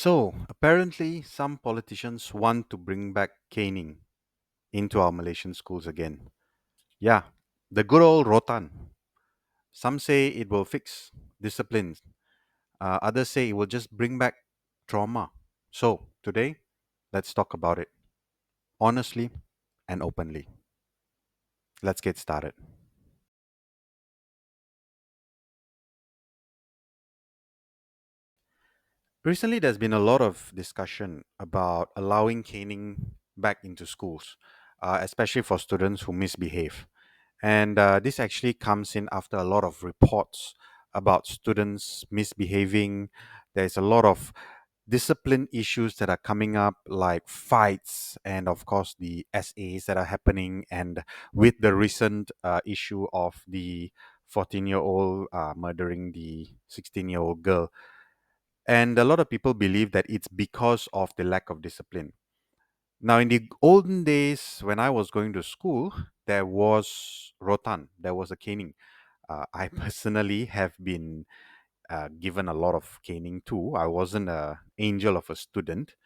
So, apparently, some politicians want to bring back caning into our Malaysian schools again. Yeah, the good old rotan. Some say it will fix discipline, others say it will just bring back trauma. So, today, let's talk about it honestly and openly. Let's get started. Recently, there's been a lot of discussion about allowing caning back into schools, especially for students who misbehave. And this actually comes in after a lot of reports about students misbehaving. There's a lot of discipline issues that are coming up, like fights, and of course, the SAs that are happening. And with the recent issue of the 14-year-old murdering the 16-year-old girl. And a lot of people believe that it's because of the lack of discipline. Now, in the olden days, when I was going to school, there was rotan, there was a caning. I personally have been given a lot of caning too. I wasn't a angel of a student.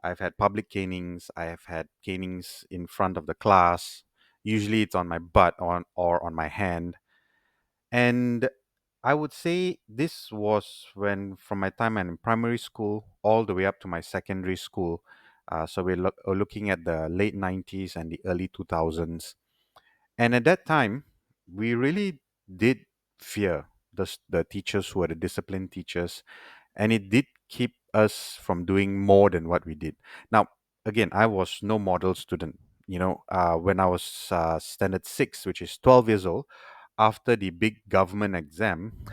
I've had public canings. I have had canings in front of the class. Usually, it's on my butt or on my hand. And I would say this was when, from my time in primary school all the way up to my secondary school. So we're looking at the late 90s and the early 2000s. And at that time, we really did fear the teachers who were the disciplined teachers, and it did keep us from doing more than what we did. Now, again, I was no model student. When I was standard six, which is 12 years old, after the big government exam,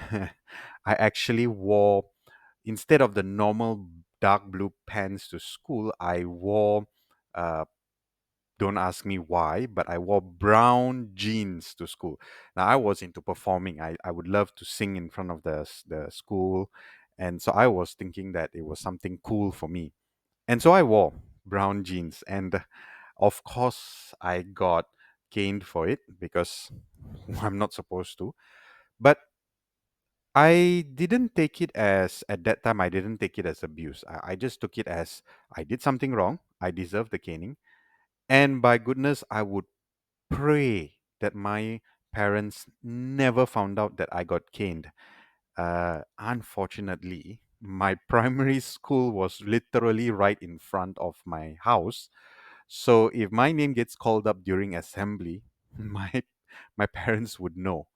I actually wore, instead of the normal dark blue pants to school, I wore uh, don't ask me why, but I wore brown jeans to school. Now I was into performing. I would love to sing in front of the school. And so I was thinking that it was something cool for me. And so I wore brown jeans. And of course, I got caned for it because I'm not supposed to. But I didn't take it as, at that time, I didn't take it as abuse. I just took it as I did something wrong. I deserve the caning. And by goodness, I would pray that my parents never found out that I got caned. Unfortunately, my primary school was literally right in front of my house. So if my name gets called up during assembly, my my parents would know,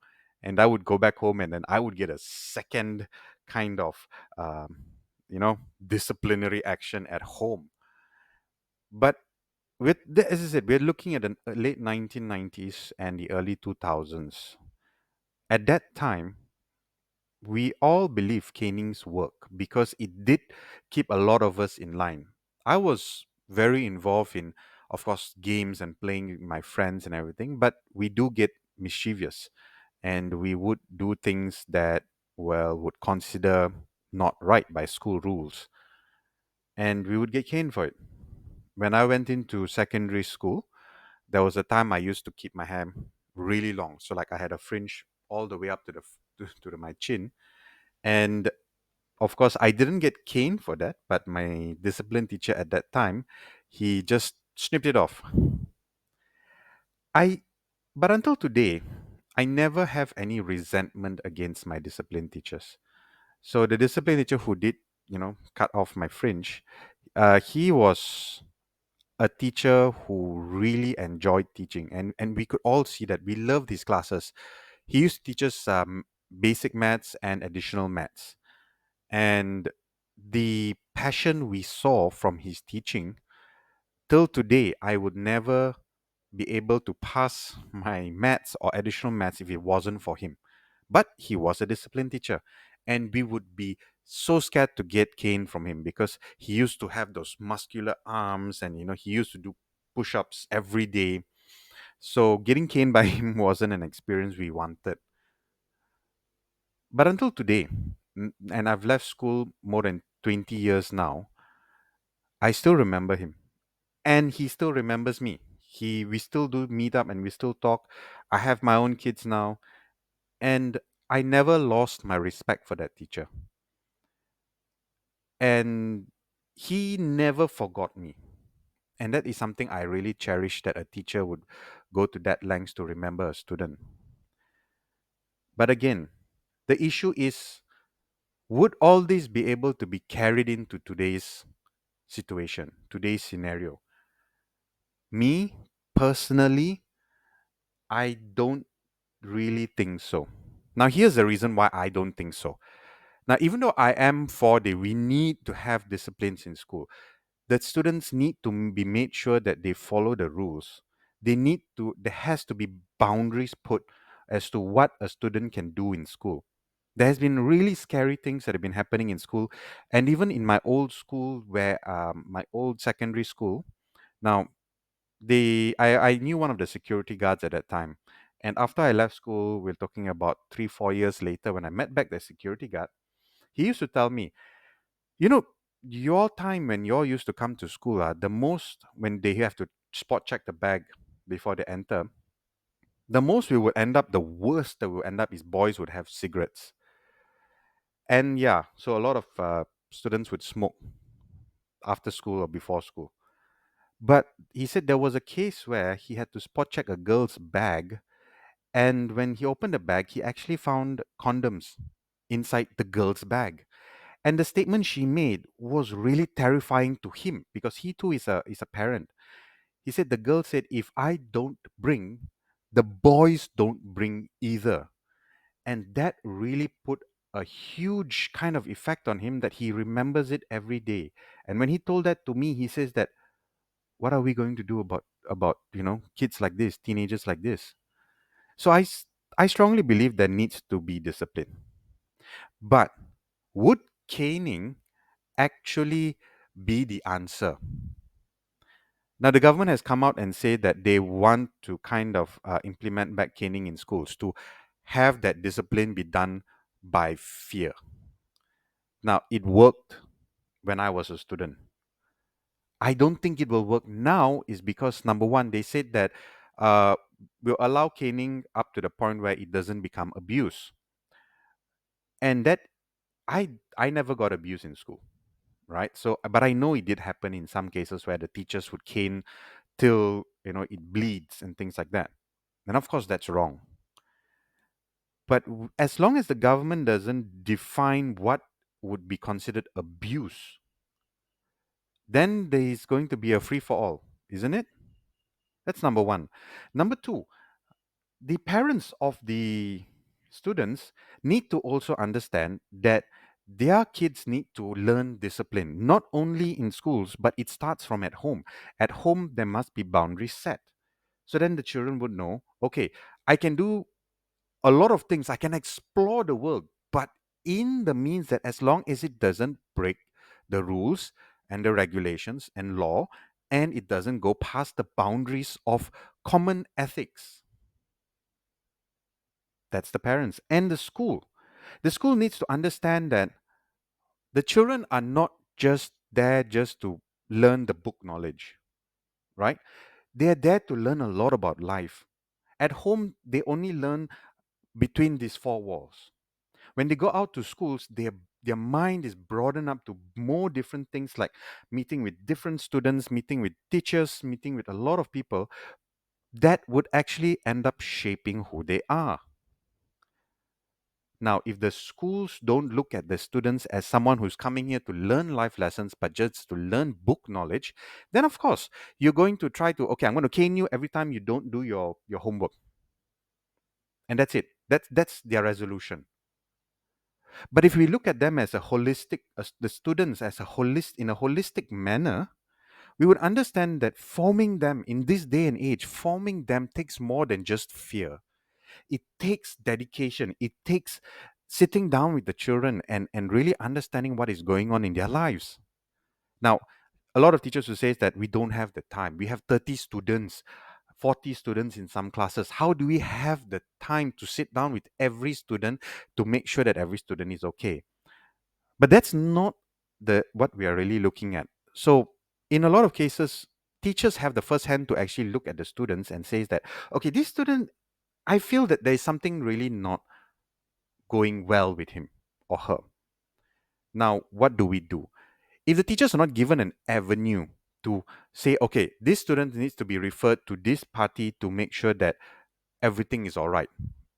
and I would go back home, and then I would get a second kind of um, disciplinary action at home. But as I said, we're looking at the late 1990s and the early 2000s. At that time, we all believe canings work because it did keep a lot of us in line. I was very involved in, of course, games and playing with my friends and everything, but we do get mischievous, and we would do things that, well, would consider not right by school rules, and we would get caned for it. When I went into secondary school, there was a time I used to keep my hair really long. So like I had a fringe all the way up to my chin. And of course I didn't get caned for that, but my discipline teacher at that time, he just snipped it off. I but until today, I never have any resentment against my discipline teachers. So the discipline teacher who did, cut off my fringe, he was a teacher who really enjoyed teaching, and we could all see that we loved his classes. He used to teach us basic maths and additional maths, and the passion we saw from his teaching, till today I would never be able to pass my maths or additional maths if it wasn't for him. But he was a discipline teacher, and we would be so scared to get cane from him because he used to have those muscular arms, and he used to do push-ups every day. So getting caned by him wasn't an experience we wanted. But until today, and I've left school more than 20 years now, I still remember him, and he still remembers me. We still do meet up and we still talk. I have my own kids now, and I never lost my respect for that teacher. And he never forgot me. And that is something I really cherish, that a teacher would go to that lengths to remember a student. But again, the issue is, would all this be able to be carried into today's situation, today's scenario? Me, personally, I don't really think so. Now, here's the reason why I don't think so. Now, even though I am for the we need to have disciplines in school, that students need to be made sure that they follow the rules. There has to be boundaries put as to what a student can do in school. There has been really scary things that have been happening in school, and even in my old school, where my old secondary school. Now, I knew one of the security guards at that time, and after I left school, we're talking about 3 4 years later, when I met back the security guard, he used to tell me, you know, your time when you all used to come to school, the most when they have to spot check the bag before they enter, the most we would end up, the worst that we would end up is boys would have cigarettes. And yeah, so a lot of students would smoke after school or before school. But he said there was a case where he had to spot check a girl's bag, and when he opened the bag, he actually found condoms inside the girl's bag. And the statement she made was really terrifying to him, because he too is a parent. He said the girl said, "If I don't bring, the boys don't bring either." And that really put a huge kind of effect on him, that he remembers it every day. And when he told that to me, he says that, what are we going to do about kids like this, teenagers like this? So I strongly believe there needs to be discipline. But would caning actually be the answer? Now, the government has come out and said that they want to kind of implement back caning in schools, to have that discipline be done by fear. Now, it worked when I was a student. I don't think it will work now, is because number one, they said that uh, we'll allow caning up to the point where it doesn't become abuse. And that I never got abused in school, right? So, but I know it did happen in some cases where the teachers would cane till it bleeds and things like that. And of course, that's wrong. But as long as the government doesn't define what would be considered abuse, then there is going to be a free for all, isn't it? That's number one. Number two, the parents of the students need to also understand that their kids need to learn discipline, not only in schools, but it starts from at home. At home, there must be boundaries set. So then the children would know, okay, I can do a lot of things, I can explore the world, but in the means that as long as it doesn't break the rules and the regulations and law, and it doesn't go past the boundaries of common ethics. That's the parents and the school. The school needs to understand that the children are not just there just to learn the book knowledge, right? They are there to learn a lot about life. At home, they only learn between these four walls. When they go out to schools, their mind is broadened up to more different things, like meeting with different students, meeting with teachers, meeting with a lot of people that would actually end up shaping who they are. Now, if the schools don't look at the students as someone who's coming here to learn life lessons, but just to learn book knowledge, then of course you're going to try to, okay, I'm going to cane you every time you don't do your homework. And that's it. That's their resolution. But if we look at them as a holistic, as the students as in a holistic manner, we would understand that forming them in this day and age, forming them takes more than just fear. It takes dedication. It takes sitting down with the children and really understanding what is going on in their lives. Now, a lot of teachers will say that we don't have the time. We have 30 students, 40 students in some classes. How do we have the time to sit down with every student to make sure that every student is okay? But that's not the what we are really looking at. So in a lot of cases, teachers have the first hand to actually look at the students and says that, okay, this student, I feel that there is something really not going well with him or her. Now, what do we do? If the teachers are not given an avenue to say, okay, this student needs to be referred to this party to make sure that everything is all right.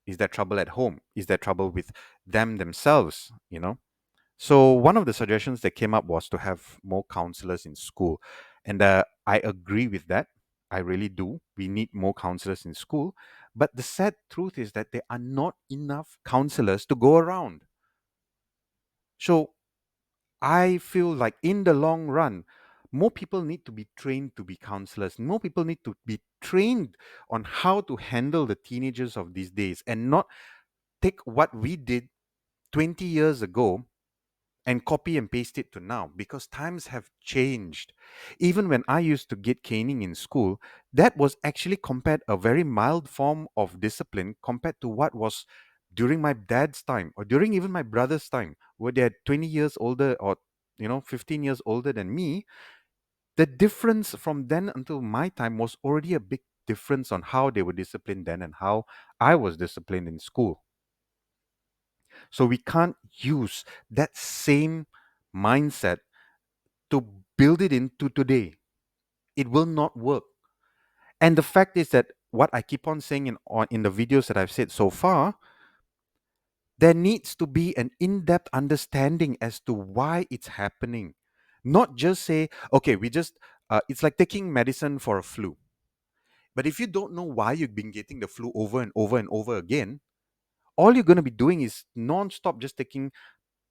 Is there trouble at home? Is there trouble with them themselves? So one of the suggestions that came up was to have more counselors in school, and I agree with that. I really do. We need more counselors in school, but the sad truth is that there are not enough counselors to go around. So I feel like in the long run, more people need to be trained to be counselors. More people need to be trained on how to handle the teenagers of these days and not take what we did 20 years ago and copy and paste it to now, because times have changed. Even when I used to get caning in school, that was actually compared a very mild form of discipline compared to what was during my dad's time or during even my brother's time, where they're 20 years older or 15 years older than me. The difference from then until my time was already a big difference on how they were disciplined then and how I was disciplined in school. So we can't use that same mindset to build it into today. It will not work. And the fact is that what I keep on saying in the videos that I've said so far, there needs to be an in-depth understanding as to why it's happening. Not just say, okay, it's like taking medicine for a flu. But if you don't know why you've been getting the flu over and over and over again, all you're going to be doing is non-stop just taking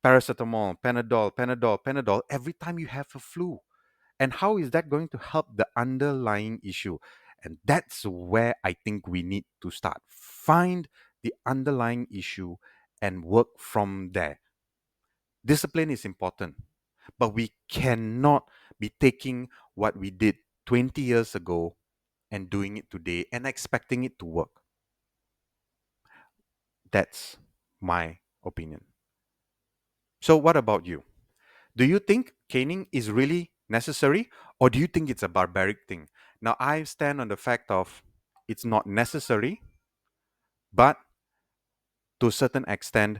paracetamol, Panadol every time you have a flu. And how is that going to help the underlying issue? And that's where I think we need to start. Find the underlying issue and work from there. Discipline is important, but we cannot be taking what we did 20 years ago and doing it today and expecting it to work. That's my opinion. So, what about you? Do you think caning is really necessary, or do you think it's a barbaric thing? Now, I stand on the fact of it's not necessary, but to a certain extent,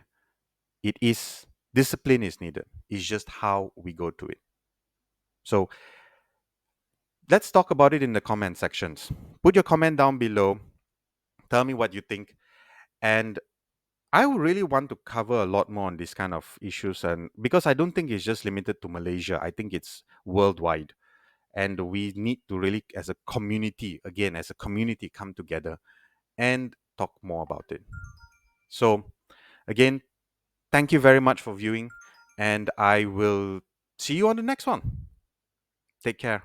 it is discipline is needed. It's just how we go to it. So let's talk about it in the comment sections. Put your comment down below. Tell me what you think. And I would really want to cover a lot more on these kind of issues, and because I don't think it's just limited to Malaysia, I think it's worldwide. And we need to really, as a community, again, as a community, come together and talk more about it. So, again, thank you very much for viewing, and I will see you on the next one. Take care.